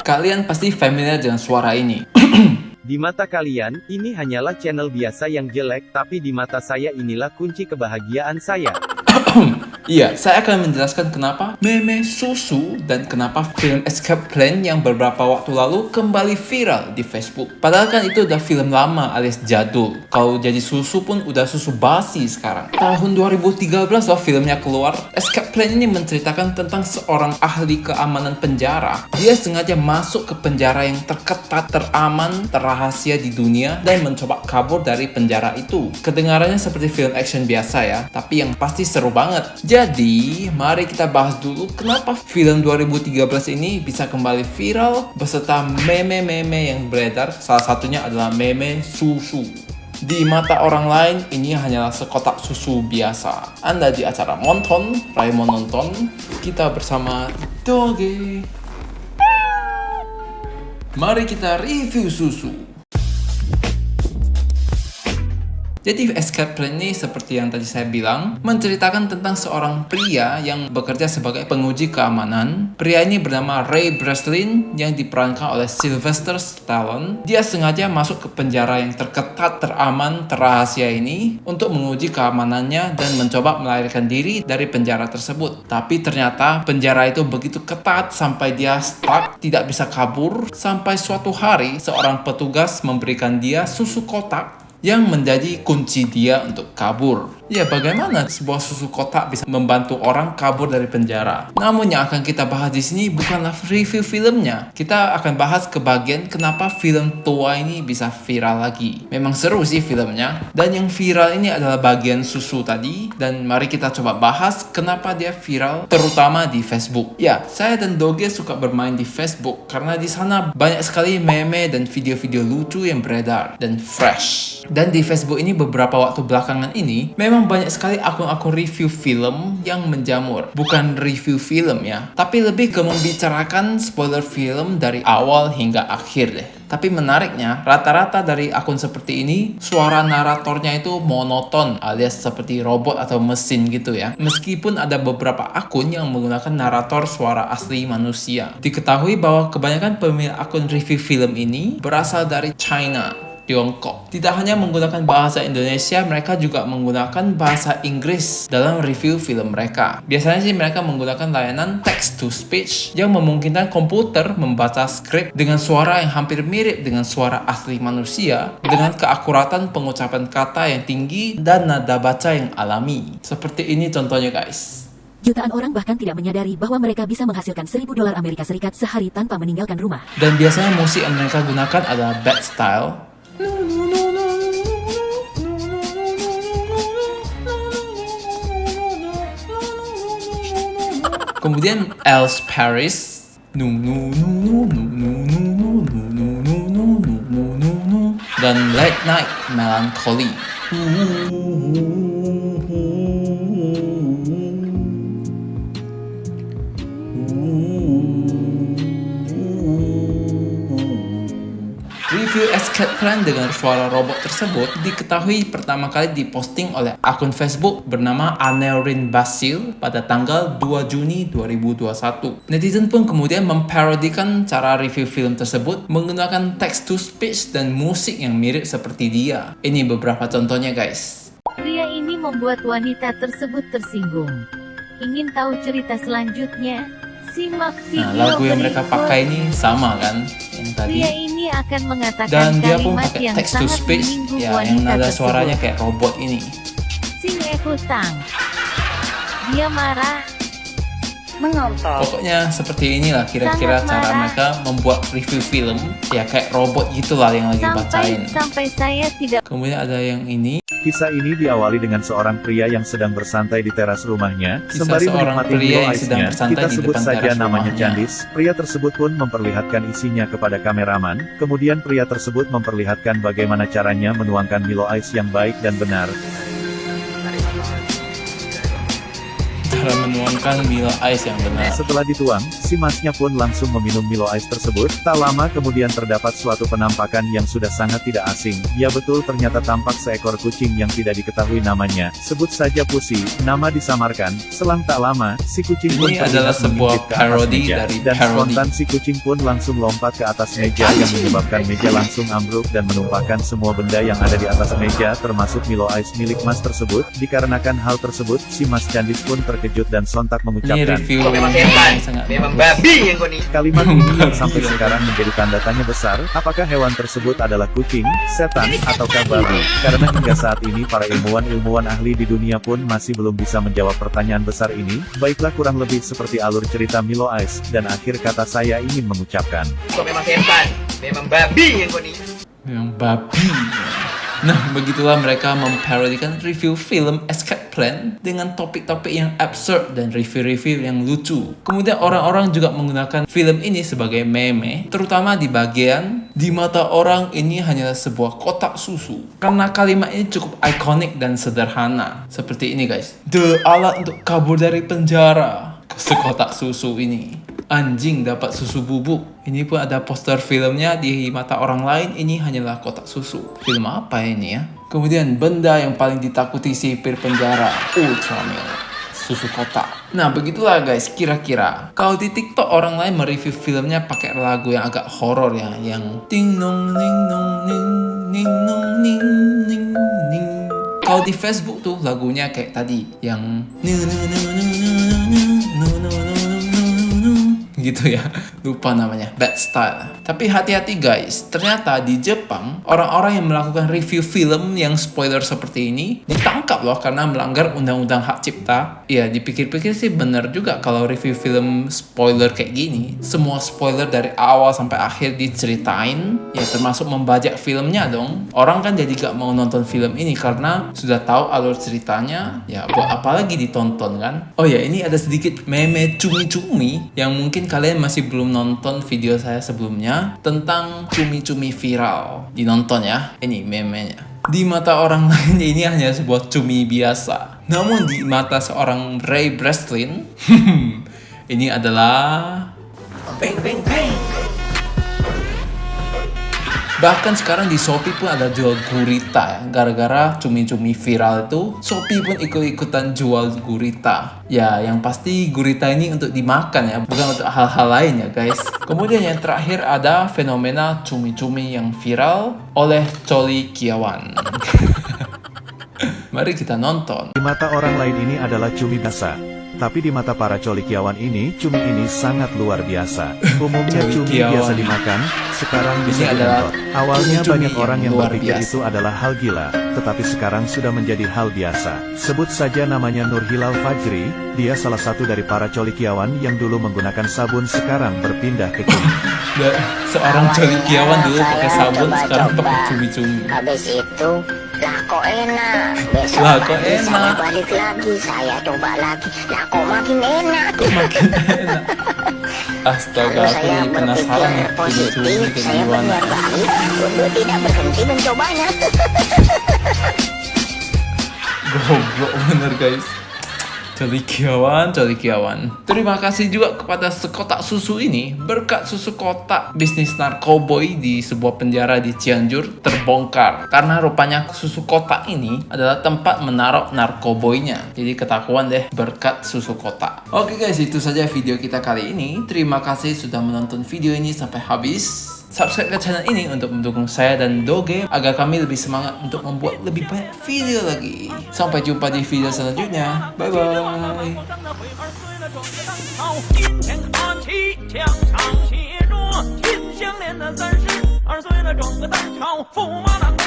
Kalian pasti familiar dengan suara ini. Di mata kalian, ini hanyalah channel biasa yang jelek, tapi di mata saya inilah kunci kebahagiaan saya. Iya, saya akan menjelaskan kenapa meme susu dan kenapa film Escape Plan yang beberapa waktu lalu kembali viral di Facebook. Padahal kan itu udah film lama alias jadul. Kalau jadi susu pun udah susu basi sekarang. Tahun 2013 loh filmnya keluar. Escape Plan ini menceritakan tentang seorang ahli keamanan penjara. Dia sengaja masuk ke penjara yang terketat, teraman, terrahasia di dunia dan mencoba kabur dari penjara itu. Kedengarannya seperti film action biasa ya, tapi yang pasti seru banget. Jadi, mari kita bahas dulu kenapa film 2013 ini bisa kembali viral beserta meme-meme yang beredar. Salah satunya adalah meme susu. Di mata orang lain, ini hanyalah sekotak susu biasa. Anda di acara Monton, Raymond nonton, kita bersama Doge. Mari kita review susu. Jadi Escape Plan ini seperti yang tadi saya bilang, menceritakan tentang seorang pria yang bekerja sebagai penguji keamanan. Pria ini bernama Ray Breslin yang diperankan oleh Sylvester Stallone. Dia sengaja masuk ke penjara yang terketat, teraman, terrahasia ini untuk menguji keamanannya dan mencoba melarikan diri dari penjara tersebut. Tapi ternyata penjara itu begitu ketat sampai dia stuck, tidak bisa kabur, sampai suatu hari seorang petugas memberikan dia susu kotak yang menjadi kunci dia untuk kabur. Ya, bagaimana sebuah susu kotak bisa membantu orang kabur dari penjara? Namun yang akan kita bahas di sini bukanlah review filmnya. Kita akan bahas ke bagian kenapa film tua ini bisa viral lagi. Memang seru sih filmnya. Dan yang viral ini adalah bagian susu tadi. Dan mari kita coba bahas kenapa dia viral, terutama di Facebook. Ya, saya dan Doge suka bermain di Facebook karena di sana banyak sekali meme dan video-video lucu yang beredar dan fresh. Dan di Facebook ini beberapa waktu belakangan ini memang banyak sekali akun-akun review film yang menjamur. Bukan review film ya, tapi lebih ke membicarakan spoiler film dari awal hingga akhir deh. Tapi menariknya, rata-rata dari akun seperti ini, suara naratornya itu monoton alias seperti robot atau mesin gitu ya. Meskipun ada beberapa akun yang menggunakan narator suara asli manusia. Diketahui bahwa kebanyakan pemilik akun review film ini berasal dari China, Tiongkok. Tidak hanya menggunakan bahasa Indonesia, mereka juga menggunakan bahasa Inggris dalam review film mereka. Biasanya sih mereka menggunakan layanan text to speech yang memungkinkan komputer membaca skrip dengan suara yang hampir mirip dengan suara asli manusia dengan keakuratan pengucapan kata yang tinggi dan nada baca yang alami. Seperti ini contohnya guys. Jutaan orang bahkan tidak menyadari bahwa mereka bisa menghasilkan $1.000 Amerika Serikat sehari tanpa meninggalkan rumah. Dan biasanya musik yang mereka gunakan adalah bad style. Kemudian Els Paris, dan Late Night Melancholy. Review Escape Plan dengan suara robot tersebut diketahui pertama kali diposting oleh akun Facebook bernama Aneurin Basil pada tanggal 2 Juni 2021. Netizen pun kemudian memparodikan cara review film tersebut menggunakan text to speech dan musik yang mirip seperti dia. Ini beberapa contohnya guys. Pria ini membuat wanita tersebut tersinggung. Ingin tahu cerita selanjutnya? Simak video Nah, lagu yang mereka berikut. pakai ini sama kan yang tadi. Pria ini akan mengatakan Dan dia pun kalimat pakai yang text to sangat speech menyinggung ya, yang wanita nada tersebut. suaranya kayak robot ini. Sing Hutang. Dia marah. Mengontrol. Pokoknya seperti inilah kira-kira Sangat cara marah. mereka membuat review film. Ya kayak robot gitulah yang lagi bacain. Sampai saya tidak. Kemudian ada yang ini. Kisah ini diawali dengan seorang pria yang sedang bersantai di teras rumahnya, Kisah sembari seorang menikmati pria Milo yang sedang Ice-nya. bersantai Kita di sebut depan saja teras namanya rumahnya. Candis. Pria tersebut pun memperlihatkan isinya kepada kameraman. Kemudian pria tersebut memperlihatkan bagaimana caranya menuangkan Milo Ice yang baik dan benar. Cara cara menuangkan Milo Ice yang benar. Setelah dituang, si masnya pun langsung meminum Milo Ice tersebut. Tak lama kemudian terdapat suatu penampakan yang sudah sangat tidak asing. Ya betul, ternyata tampak seekor kucing yang tidak diketahui namanya. Sebut saja Pussy, nama disamarkan. Selang tak lama, si kucing pun Ini adalah terlihat sebuah mengintip ke atas parodi meja. dari Dan parodi. spontan si kucing pun langsung lompat ke atas meja yang menyebabkan meja langsung ambruk dan menumpahkan semua benda yang ada di atas meja termasuk Milo Ice milik Mas tersebut. Dikarenakan hal tersebut, si Mas Candis pun terkejut dan sontak Ini mengucapkan, review Memang yang setan, sangat memang bagus. babi yang kau nih. kalimat ini yang sampai sekarang menjadi tanda tanya besar, apakah hewan tersebut adalah kucing, setan, ataukah babi? Karena hingga saat ini para ilmuwan ahli di dunia pun masih belum bisa menjawab pertanyaan besar ini. Baiklah, kurang lebih seperti alur cerita Milo Ice, dan akhir kata saya ingin mengucapkan, Kau memang setan, memang babi yang kau nih. Yang babi. Nah, begitulah mereka memparodikan review film Escape Plan dengan topik-topik yang absurd dan review-review yang lucu. Kemudian orang-orang juga menggunakan film ini sebagai meme, terutama di bagian di mata orang ini hanyalah sebuah kotak susu. Karena kalimat ini cukup ikonik dan sederhana. Seperti ini guys. The alat untuk kabur dari penjara. Sekotak susu ini. Anjing dapat susu bubuk. Ini pun ada poster filmnya di mata orang lain. Ini hanyalah kotak susu. Film apa ini ya? Kemudian benda yang paling ditakuti sipir penjara, Ultramil. Susu kotak. Nah begitulah guys, kira-kira kalau di TikTok orang lain mereview filmnya pakai lagu yang agak horor ya, yang ting nong ning nong ning ning nong ning ning ning. Kalau di Facebook tuh lagunya kayak tadi yang gitu ya, lupa namanya, Bad Style. Tapi hati-hati guys, ternyata di Jepang orang-orang yang melakukan review film yang spoiler seperti ini ditangkap loh karena melanggar undang-undang hak cipta. Ya dipikir-pikir sih bener juga kalau review film spoiler kayak gini, semua spoiler dari awal sampai akhir diceritain, ya termasuk membajak filmnya dong. Orang kan jadi gak mau nonton film ini karena sudah tahu alur ceritanya, ya buat apa lagi ditonton kan. Oh ya, ini ada sedikit meme cumi-cumi yang mungkin kalian masih belum nonton video saya sebelumnya tentang cumi-cumi viral. Dinonton ya, ini memenya. Di mata orang lain ini hanya sebuah cumi biasa. Namun di mata seorang Ray Breslin, ini adalah bang bang bang. Bahkan sekarang di Shopee pun ada jual gurita ya. Gara-gara cumi-cumi viral itu, Shopee pun ikut-ikutan jual gurita. Ya, yang pasti gurita ini untuk dimakan ya, bukan untuk hal-hal lain ya guys. Kemudian yang terakhir ada fenomena cumi-cumi yang viral oleh Coli Kiawan. Mari kita nonton. di mata orang lain ini adalah cumi biasa. Tapi di mata para colikiawan ini, cumi ini sangat luar biasa. Umumnya cumi Colikiawan. biasa dimakan, sekarang bisa Ini adalah dinonton. Awalnya cumi banyak yang orang yang luar berpikir biasa. itu adalah hal gila, tetapi sekarang sudah menjadi hal biasa. Sebut saja namanya Nur Hilal Fajri, dia salah satu dari para colikiawan yang dulu menggunakan sabun sekarang berpindah ke cumi. Seorang Coli Kiawan dulu Saya pakai sabun, coba-coba. sekarang pakai cumi-cumi. Habis itu, lah kok enak. Besok Lah, kok pagi saya enak. balik lagi, saya coba lagi. Lah kok makin enak. Astaga, Lalu aku saya jadi penasaran nih berpikir cumi-cumi positif, kayak saya gimana. berniat baik untuk tidak berhenti mencobanya. Goblok bener guys. Coli Kiawan. Terima kasih juga kepada sekotak susu ini. Berkat susu kotak, bisnis narkoboy di sebuah penjara di Cianjur terbongkar. Karena rupanya susu kotak ini adalah tempat menaruh narkoboynya. Jadi ketahuan deh berkat susu kotak. Oke guys, itu saja video kita kali ini. Terima kasih sudah menonton video ini sampai habis. Subscribe ke channel ini untuk mendukung saya dan Doge agar kami lebih semangat untuk membuat lebih banyak video lagi. Sampai jumpa di video selanjutnya. Bye bye. 今天看齐，墙上写着秦香莲的312岁了，整个当朝驸马郎。